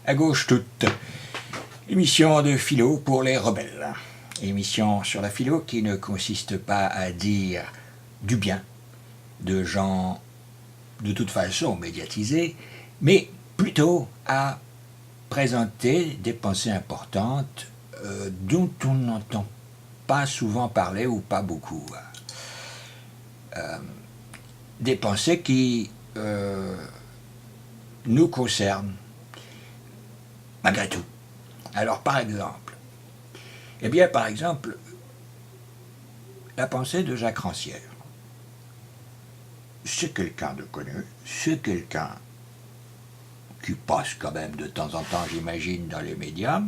À gauche toute, émission de philo pour les rebelles. Émission sur la philo qui ne consiste pas à dire du bien de gens de toute façon médiatisés, mais plutôt à présenter des pensées importantes dont on n'entend pas souvent parler ou pas beaucoup. Des pensées qui nous concernent malgré tout. Alors par exemple, la pensée de Jacques Rancière. C'est quelqu'un de connu, c'est quelqu'un qui passe quand même de temps en temps, j'imagine, dans les médias,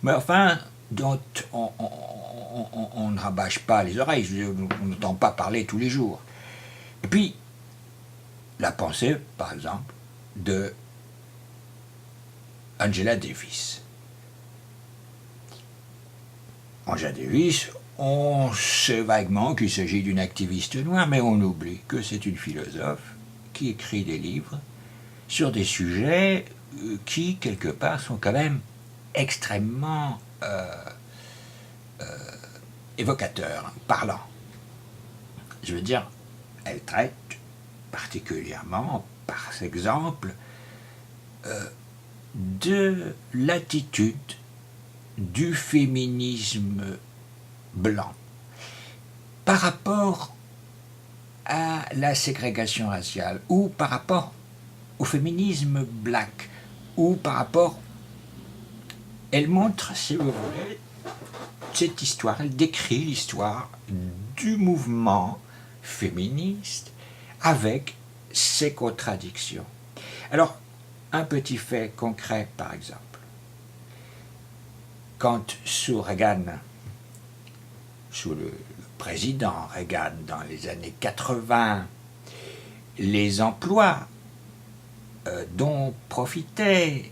mais enfin, dont on ne rabâche pas les oreilles, on n'entend pas parler tous les jours. Et puis, la pensée, par exemple, de Angela Davis. Angela Davis, on sait vaguement qu'il s'agit d'une activiste noire, mais on oublie que c'est une philosophe qui écrit des livres sur des sujets qui, quelque part, sont quand même extrêmement évocateurs, parlants. Je veux dire, elle traite particulièrement, par exemple, de l'attitude du féminisme blanc par rapport à la ségrégation raciale ou par rapport au féminisme black ou par rapport... Elle montre, si vous voulez, cette histoire, elle décrit l'histoire du mouvement féministe avec ses contradictions. Alors, un petit fait concret, par exemple. Quand sous Reagan, sous le président Reagan, dans les années 80, les emplois dont profitaient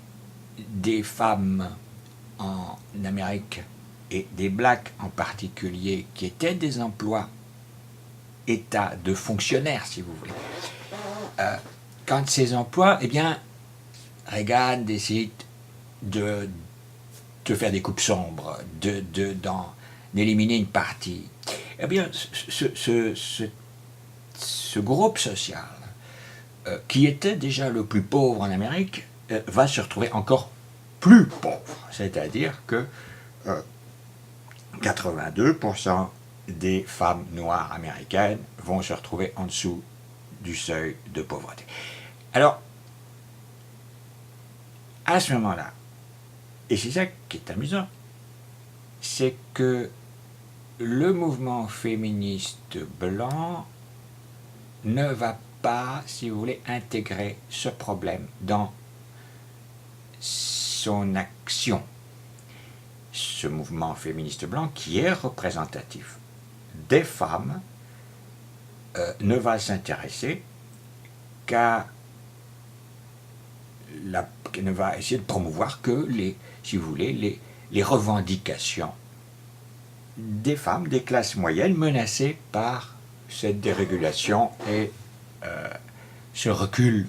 des femmes en Amérique et des blacks en particulier, qui étaient des emplois état de fonctionnaires, si vous voulez. Quand ces emplois, Reagan décide de faire des coupes sombres, d'en éliminer une partie. Eh bien, ce groupe social, qui était déjà le plus pauvre en Amérique, va se retrouver encore plus pauvre. C'est-à-dire que 82% des femmes noires américaines vont se retrouver en dessous du seuil de pauvreté. Alors, à ce moment-là, et c'est ça qui est amusant, c'est que le mouvement féministe blanc ne va pas, si vous voulez, intégrer ce problème dans son action. Ce mouvement féministe blanc, qui est représentatif des femmes, ne va s'intéresser ne va essayer de promouvoir que si vous voulez, les revendications des femmes, des classes moyennes menacées par cette dérégulation et ce recul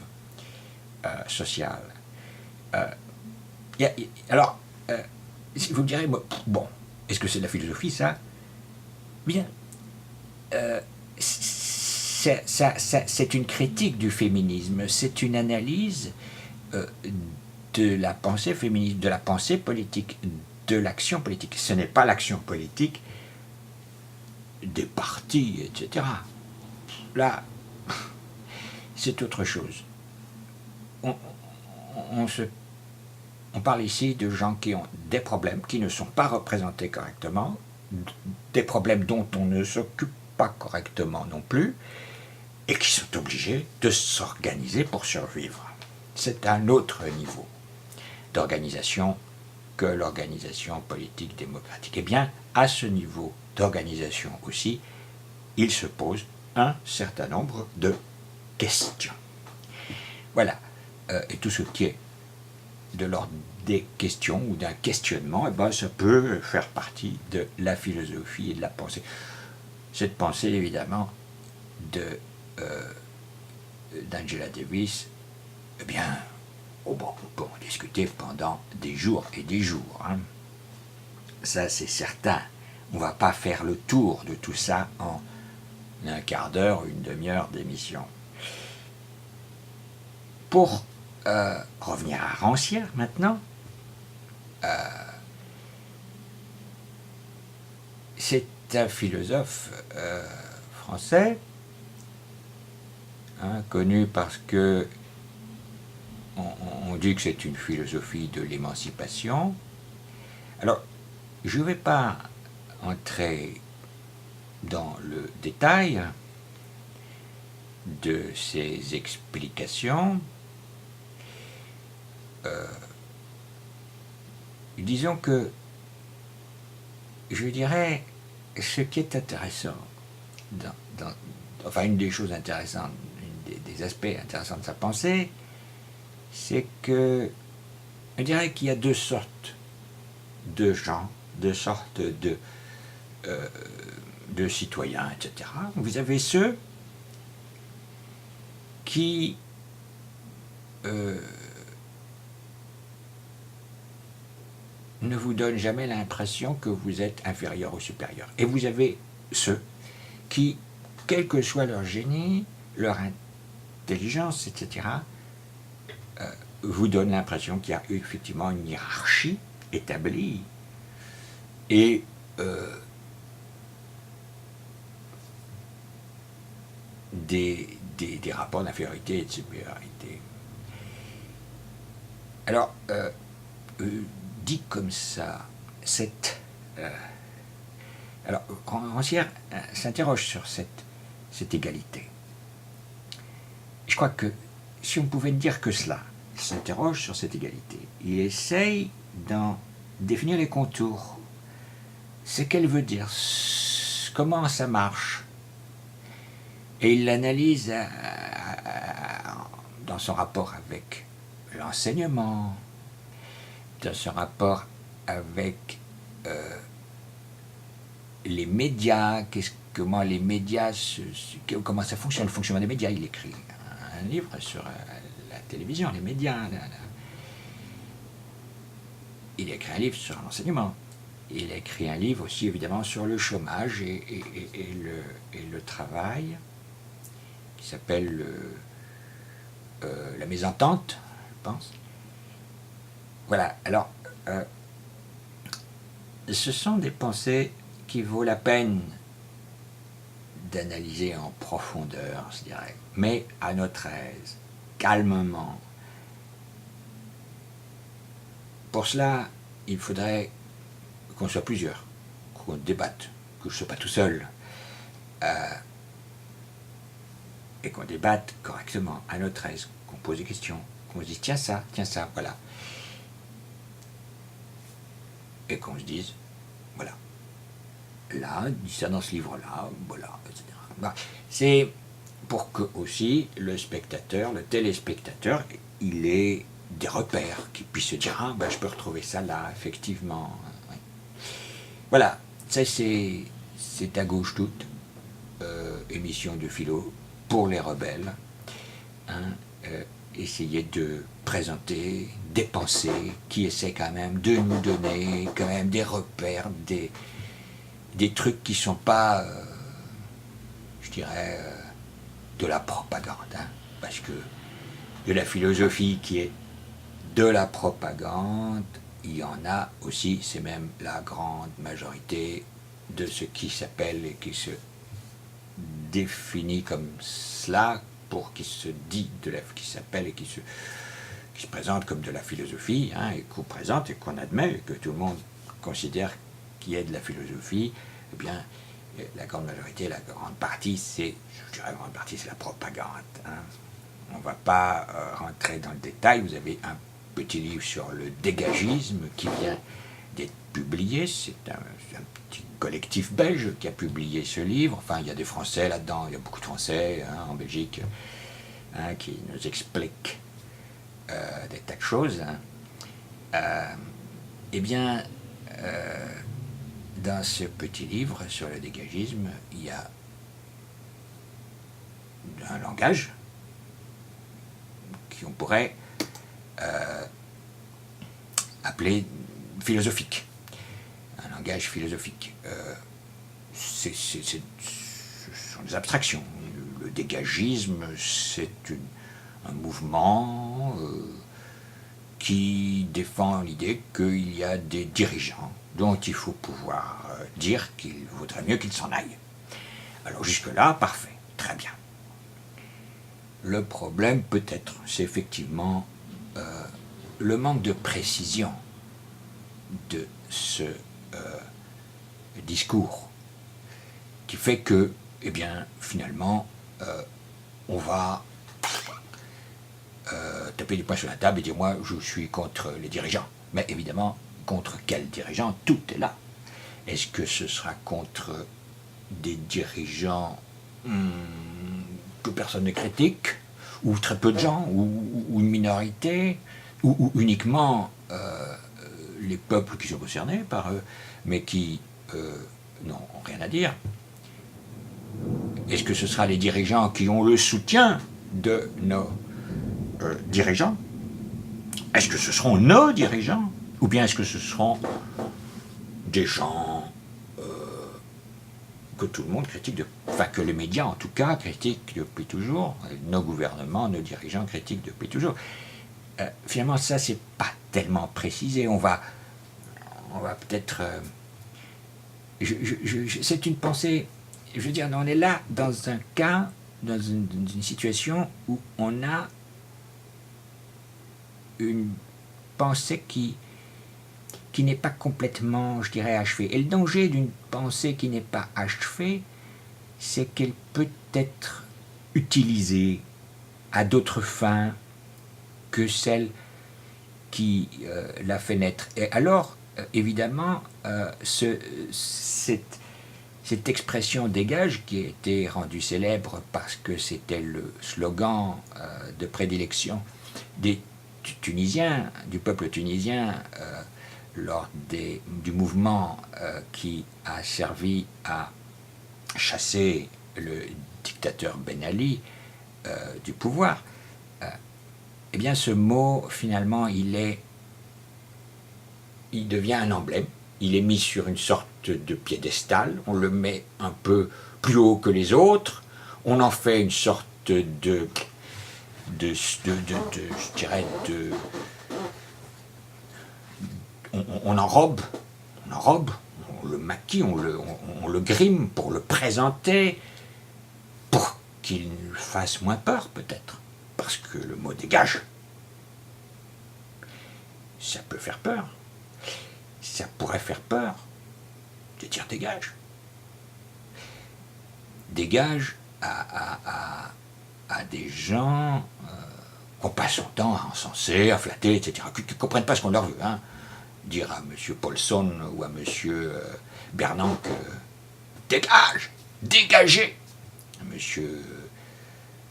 social. Alors, vous me direz, bon, est-ce que c'est de la philosophie, ça? Bien. C'est une critique du féminisme, c'est une analyse de la pensée féministe, de la pensée politique, de l'action politique. Ce n'est pas l'action politique des partis, etc. Là, c'est autre chose. On parle ici de gens qui ont des problèmes, qui ne sont pas représentés correctement, des problèmes dont on ne s'occupe pas correctement non plus, et qui sont obligés de s'organiser pour survivre. C'est un autre niveau d'organisation que l'organisation politique démocratique. Eh bien, à ce niveau d'organisation aussi, il se pose un certain nombre de questions. Voilà. Et tout ce qui est de l'ordre des questions ou d'un questionnement, ça peut faire partie de la philosophie et de la pensée. Cette pensée, évidemment, d'Angela Davis, on peut en dire discuter pendant des jours et des jours. Hein. Ça, c'est certain. On ne va pas faire le tour de tout ça en un quart d'heure ou une demi-heure d'émission. Pour revenir à Rancière maintenant, c'est un philosophe français, hein, connu parce que on dit que c'est une philosophie de l'émancipation. Alors, je ne vais pas entrer dans le détail de ces explications. Disons que, je dirais, ce qui est intéressant, enfin une des choses intéressantes, des aspects intéressants de sa pensée, c'est que, je dirais qu'il y a deux sortes de gens, deux sortes de citoyens, etc. Vous avez ceux qui ne vous donnent jamais l'impression que vous êtes inférieur ou supérieur. Et vous avez ceux qui, quel que soit leur génie, leur intelligence, etc., vous donnent l'impression qu'il y a effectivement une hiérarchie établie et des rapports d'infériorité et de supériorité. Alors, dit comme ça, alors, Rancière s'interroge sur cette égalité. Je crois que si on pouvait dire que cela, il s'interroge sur cette égalité. Il essaye d'en définir les contours. Ce qu'elle veut dire, comment ça marche. Et il l'analyse dans son rapport avec l'enseignement, dans son rapport avec les médias, comment les médias, comment ça fonctionne, le fonctionnement des médias. Il écrit un livre sur la télévision, les médias. Il a écrit un livre sur l'enseignement. Il a écrit un livre aussi, évidemment, sur le chômage et le travail, qui s'appelle La Mésentente, je pense. Voilà, alors, ce sont des pensées qui vaut la peine d'analyser en profondeur, je dirais, mais à notre aise, calmement. Pour cela, il faudrait qu'on soit plusieurs, qu'on débatte, que je ne sois pas tout seul, et qu'on débatte correctement, à notre aise, qu'on pose des questions, qu'on se dise tiens ça, voilà. Et qu'on se dise, voilà, là, dit ça dans ce livre-là, voilà, etc. Bah, c'est pour que aussi le spectateur, le téléspectateur, il ait des repères, qu'il puisse se dire, ah, ben, je peux retrouver ça là, effectivement. Oui. Voilà, ça c'est à gauche toute, émission de philo pour les rebelles, hein, essayer de présenter des pensées qui essaient quand même de nous donner quand même des repères, des trucs qui ne sont pas, je dirais, de la propagande, hein, parce que de la philosophie qui est de la propagande, il y en a aussi, c'est même la grande majorité de ce qui s'appelle et qui se définit comme cela, pour qui se dit qui s'appelle et qui se présente comme de la philosophie, hein, et qu'on présente et qu'on admet, et que tout le monde considère qu'il y a de la philosophie, eh bien, la grande majorité, la grande partie, c'est la propagande. Hein. On ne va pas rentrer dans le détail. Vous avez un petit livre sur le dégagisme qui vient d'être publié. C'est un petit collectif belge qui a publié ce livre. Enfin, il y a des Français là-dedans. Il y a beaucoup de Français, hein, en Belgique, hein, qui nous expliquent des tas de choses. Hein. Eh bien, dans ce petit livre sur le dégagisme, il y a un langage qu'on pourrait appeler philosophique, un langage philosophique. Ce sont des abstractions. Le dégagisme, c'est un mouvement qui défend l'idée qu'il y a des dirigeants dont il faut pouvoir dire qu'il vaudrait mieux qu'ils s'en aillent. Alors jusque-là, parfait, très bien. Le problème peut-être, c'est effectivement le manque de précision de ce discours qui fait que, eh bien, finalement, on va taper du poing sur la table et dire moi je suis contre les dirigeants. Mais évidemment, contre quels dirigeants? Tout est là. Est-ce que ce sera contre des dirigeants que personne ne critique, ou très peu de gens, ou une minorité, ou uniquement les peuples qui sont concernés par eux, mais qui n'ont rien à dire? Est-ce que ce sera les dirigeants qui ont le soutien de nos dirigeants? Est-ce que ce seront nos dirigeants? Ou bien est-ce que ce seront des gens que tout le monde critique, enfin que les médias en tout cas critiquent depuis toujours, nos gouvernements, nos dirigeants critiquent depuis toujours? Finalement, ça, c'est pas tellement précisé. On va peut-être... c'est une pensée... Je veux dire, on est là dans un cas, dans une situation où on a une pensée qui n'est pas complètement, je dirais, achevée. Et le danger d'une pensée qui n'est pas achevée, c'est qu'elle peut être utilisée à d'autres fins que celles qui l'a fait naître. Et alors, évidemment, cette expression dégage, qui a été rendue célèbre parce que c'était le slogan de prédilection des Tunisiens, du peuple tunisien, lors du mouvement qui a servi à chasser le dictateur Ben Ali du pouvoir, eh bien ce mot, finalement, il devient un emblème. Il est mis sur une sorte de piédestal, on le met un peu plus haut que les autres, on en fait une sorte je dirais, on enrobe, on le maquille, on le grime pour le présenter, pour qu'il fasse moins peur peut-être, parce que le mot dégage, ça peut faire peur, ça pourrait faire peur de dire dégage. Dégage à des gens qu'on passe son temps à encenser, à flatter, etc., qui ne comprennent pas ce qu'on leur veut. Hein. Dire à M. Paulson ou à M. Bernanke dégage, dégagez. M.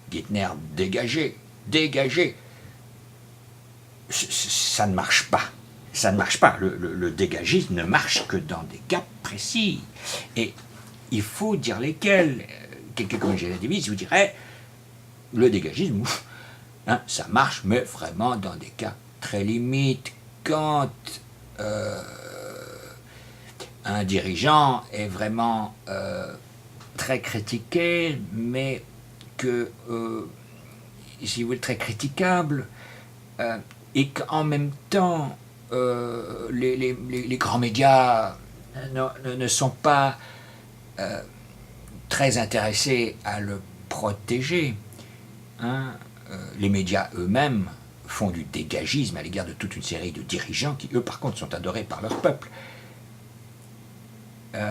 Guitner, dégagez, dégagez. Ça ne marche pas. Ça ne marche pas. Le dégagisme ne marche que dans des cas précis. Et il faut dire lesquels. Quelqu'un comme Angela Davis vous dirait le dégagisme, hein, ça marche, mais vraiment dans des cas très limites. Quand un dirigeant est vraiment très critiqué, mais que, si vous voulez, très critiquable, et qu'en même temps, les grands médias ne sont pas très intéressés à le protéger. Hein, les médias eux-mêmes font du dégagisme à l'égard de toute une série de dirigeants qui, eux, par contre, sont adorés par leur peuple.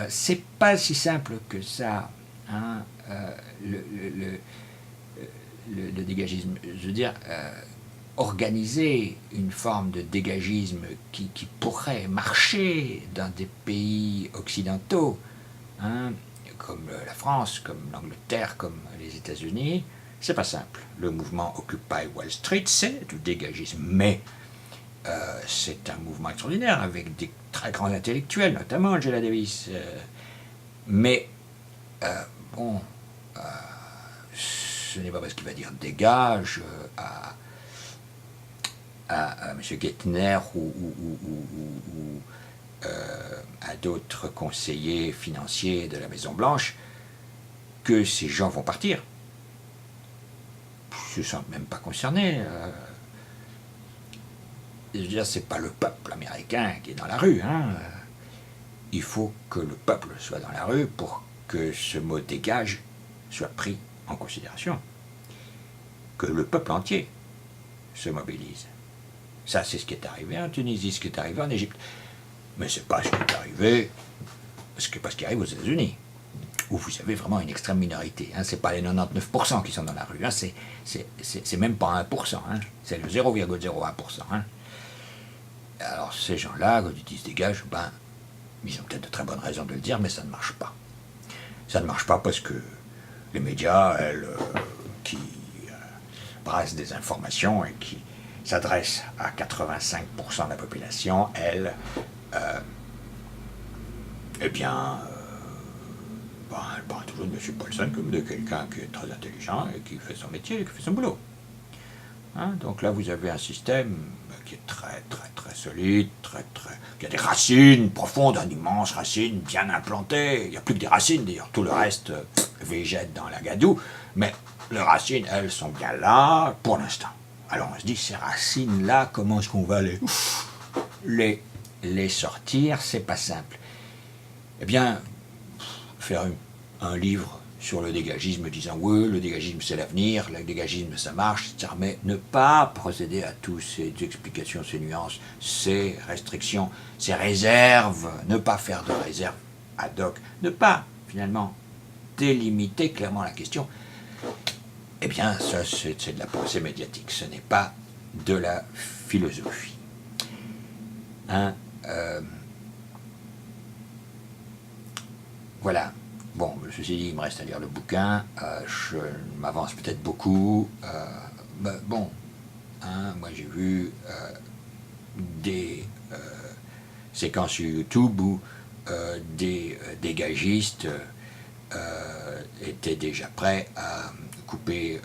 C'est pas si simple que ça, hein, le dégagisme. Je veux dire, organiser une forme de dégagisme qui pourrait marcher dans des pays occidentaux, hein, comme la France, comme l'Angleterre, comme les États-Unis, c'est pas simple. Le mouvement Occupy Wall Street, c'est du dégagisme, mais c'est un mouvement extraordinaire avec des très grands intellectuels, notamment Angela Davis. Mais bon, ce n'est pas parce qu'il va dire dégage à M. Geithner ou à d'autres conseillers financiers de la Maison-Blanche que ces gens vont partir. Ils ne se sentent même pas concernés. Je veux dire, c'est pas le peuple américain qui est dans la rue. Il faut que le peuple soit dans la rue pour que ce mot dégage soit pris en considération. Que le peuple entier se mobilise. Ça, c'est ce qui est arrivé en Tunisie, ce qui est arrivé en Égypte. Mais c'est pas ce qui est arrivé, ce qui arrive aux États-Unis, où vous avez vraiment une extrême minorité. C'est pas les 99% qui sont dans la rue. C'est même pas 1%. C'est le 0,01%. Alors ces gens-là, quand ils se dégagent, ils ont peut-être de très bonnes raisons de le dire, mais ça ne marche pas. Ça ne marche pas parce que les médias, qui brassent des informations et qui s'adressent à 85% de la population, elles, elles parlent toujours de M. Paulson comme de quelqu'un qui est très intelligent et qui fait son métier et qui fait son boulot. Donc là, vous avez un système qui est très, très, très solide, qui a des racines profondes, d'immenses racines bien implantées. Il n'y a plus que des racines, d'ailleurs, tout le reste végète dans la gadoue, mais les racines, elles, sont bien là pour l'instant. Alors on se dit, ces racines-là, comment est-ce qu'on va les sortir? C'est pas simple. Eh bien, faire un livre sur le dégagisme, disant oui, le dégagisme c'est l'avenir, le dégagisme ça marche, etc. Mais ne pas procéder à toutes ces explications, ces nuances, ces restrictions, ces réserves, ne pas faire de réserves ad hoc, ne pas finalement délimiter clairement la question. Eh bien, ça c'est de la pensée médiatique, ce n'est pas de la philosophie. Voilà. Bon, ceci dit, il me reste à lire le bouquin, je m'avance peut-être beaucoup, moi j'ai vu des séquences sur YouTube où des dégagistes étaient déjà prêts à couper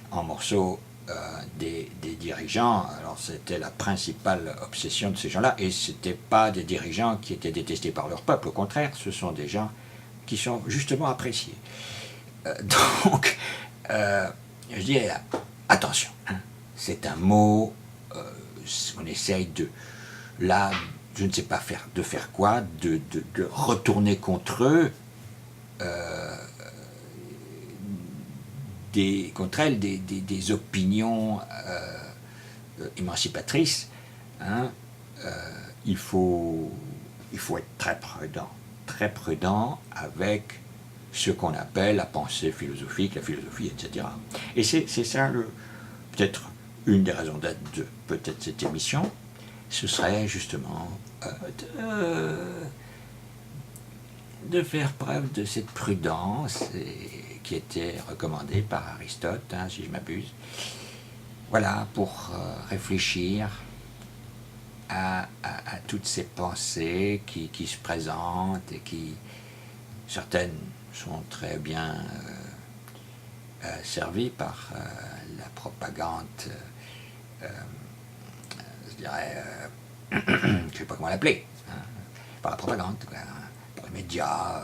en morceaux des dirigeants. Alors c'était la principale obsession de ces gens-là, et c'était pas des dirigeants qui étaient détestés par leur peuple, au contraire, ce sont des gens qui sont justement appréciés. Donc, je dirais, attention, c'est un mot, on essaye de, là, je ne sais pas faire quoi, de retourner contre eux, contre elles, des opinions émancipatrices. Il faut être très prudent avec ce qu'on appelle la pensée philosophique, la philosophie, etc. Et c'est ça, peut-être une des raisons d'être de peut-être cette émission, ce serait justement de faire preuve de cette prudence qui était recommandée par Aristote, si je m'abuse. Voilà, pour réfléchir à toutes ces pensées qui se présentent et qui, certaines sont très bien servies par la propagande, je dirais, je ne sais pas comment l'appeler, par la propagande, par les médias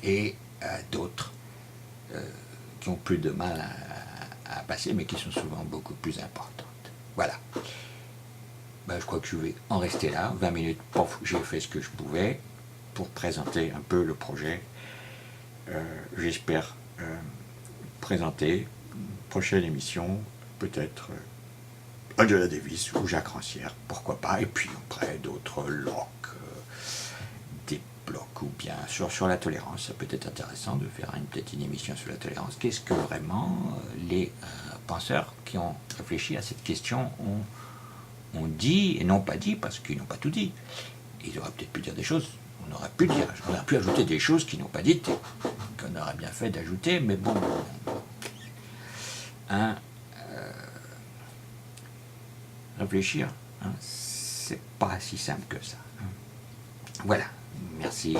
et d'autres qui ont plus de mal à passer, mais qui sont souvent beaucoup plus importantes. Voilà. Je crois que je vais en rester là. 20 minutes, j'ai fait ce que je pouvais pour présenter un peu le projet. J'espère présenter une prochaine émission, peut-être Angela Davis ou Jacques Rancière, pourquoi pas, et puis après d'autres des blocs, ou bien sur la tolérance. Ça peut être intéressant de faire peut-être une émission sur la tolérance. Qu'est-ce que vraiment les penseurs qui ont réfléchi à cette question ont dit et n'ont pas dit, parce qu'ils n'ont pas tout dit. Ils auraient peut-être pu dire des choses, on aurait pu ajouter des choses qu'ils n'ont pas dites, qu'on aurait bien fait d'ajouter, mais bon. Réfléchir, c'est pas si simple que ça. Voilà, merci,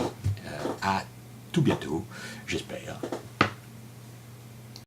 à tout bientôt, j'espère.